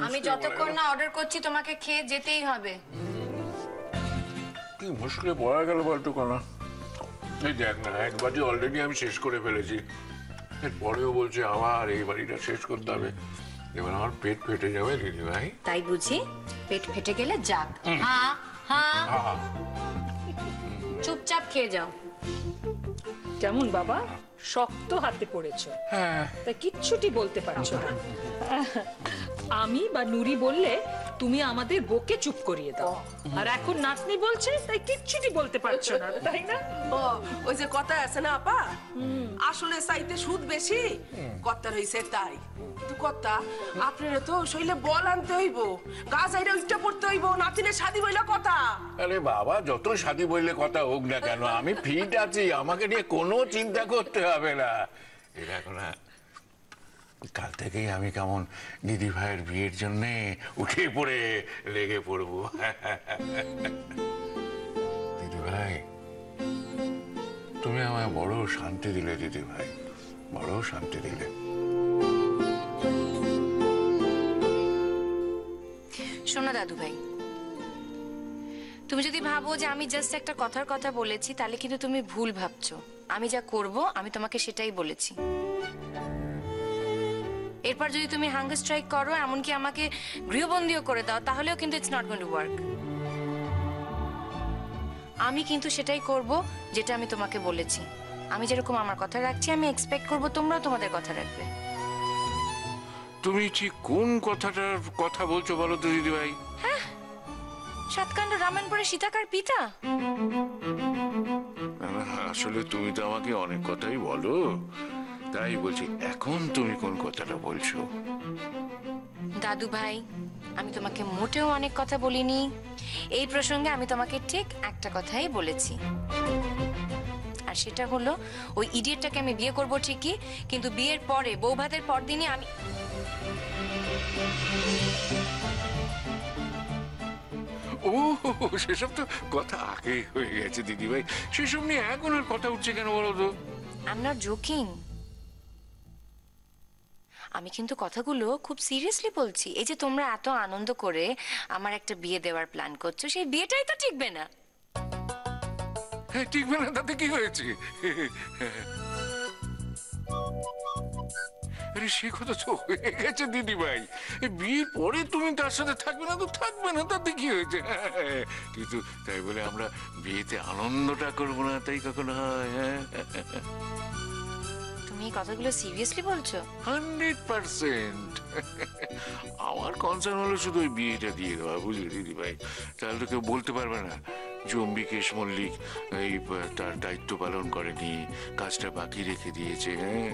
আমি যতক্ষণ না অর্ডার করছি তোমাকে খেয়ে যেতেই হবে। কি মুশকিলে পড়া গেল বলতো কোনা। এই দেখ না, এক বাটি অলরেডি আমি শেষ করে ফেলেছি, এরপরেও বলছে আবার এই বাড়িটা শেষ করতে হবে। এবার আমার পেট ফেটে যাবে দিদি ভাই। তাই বুঝি? পেট ফেটে গেলে যাক। হ্যাঁ হ্যাঁ, চুপচাপ খেয়ে যাও। কেমন বাবা, শক্ত হাতে পড়েছো, তাই কিচ্ছুটি বলতে পারছো না। আমি বা নুরি বললে তুমি আমাদের বকে চুপ করিয়ে দাও, আর এখন নাতনি বলছে তাই কিচ্ছুটি বলতে পারছো না, তাই না? ও ওই যে কথা আছে না আপা, আসলে চাইতে সুদ বেশি, কর্তার হইছে তাই। কিন্তু কর্তা আপনারা তো শৈলে বল আনতে হইব, গাছ আইরা উল্টা পড়তে হইব, নাতিনের শাদি বইলা কথা। আরে বাবা, যত শাদি বললে কথা হোক না কেন, আমি ফিট আছি, আমাকে নিয়ে কোনো চিন্তা করতে হবে না। দেখো না, কাল থেকেই আমি কেমন দিদি ভাইয়ের বিয়ের জন্য উঠে পড়ে লেগে পড়বো। দিদি ভাই, তুমি আমায় বড় শান্তি দিলে দিদি ভাই, বড় শান্তি দিলে। শোনো দাদু ভাই, তুমি যদি ভাবো যে আমি জাস্ট একটা কথার কথা বলেছি, তাহলে কিন্তু তুমি ভুল ভাবছো। আমি যা করব আমি তোমাকে সেটাই বলেছি। এরপর যদি তুমি হাঙ্গার স্ট্রাইক করো, এমনকি আমাকে গৃহবন্দীও করে দাও, তাহলেও কিন্তু it's not going to work. আমি কিন্তু সেটাই করব যেটা আমি তোমাকে বলেছি। আমি যেরকম আমার কথা রাখছি, আমি এক্সপেক্ট করব তোমরাও তোমাদের কথা রাখবে। তুমি ঠিক কোন কথাটার কথা বলছো বলো তো দিদি ভাই? হ্যাঁ, সাতকাণ্ড রামায়ণ সীতাকার পিতা। আসলে তুমি তো আমাকে অনেক কথাই বলো, তাই বলছি এখন তুমি কোন কথাটা বলছো? দাদু ভাই, আমি তোমাকে মোটেও অনেক কথা বলিনি। এই প্রসঙ্গে আমি তোমাকে ঠিক একটা কথাই বলেছি, আর সেটা হলো ওই ইডিয়েটটাকে আমি বিয়ে করব ঠিকই, কিন্তু বিয়ের পরে বৌভাতের পরদিনই আমি। ও, সেসব তো কথা আগেই হয়ে গেছে দিদি ভাই, সেসব নিয়ে এখন আর কথা উঠছে কেন বলো তো? I am not joking. আমি কিন্তু কথাগুলো খুব সিরিয়াসলি বলছি। এই যে তোমরা এত আনন্দ করে আমার একটা বিয়ে দেওয়ার প্ল্যান করছো, সেই বিয়েটাই তো টিকবে না। হ্যাঁ, টিকবে না তাতে কি হয়েছে? আরে সে কথা তো হয়ে গেছে দিদি ভাই, বিয়ের পরে তুমি তার সাথে থাকবে না তো থাকবে না, তাতে কি হয়েছে? কিন্তু তাই বলে আমরা বিয়েতে আনন্দটা করবো না, তাই কখনো হয়? তুমি এই কথাগুলো সিরিয়াসলি বলছো? 100%। আমার কনসার্ন হলো শুধু ওই বিয়েটা দিয়ে দেওয়া, বুঝলি দিদি ভাই? তাহলে তো কেউ বলতে পারবে না যে অম্বিকেশ মল্লিক এই তার দায়িত্ব পালন করেনি, কাজটা বাকি রেখে দিয়েছে। হ্যাঁ,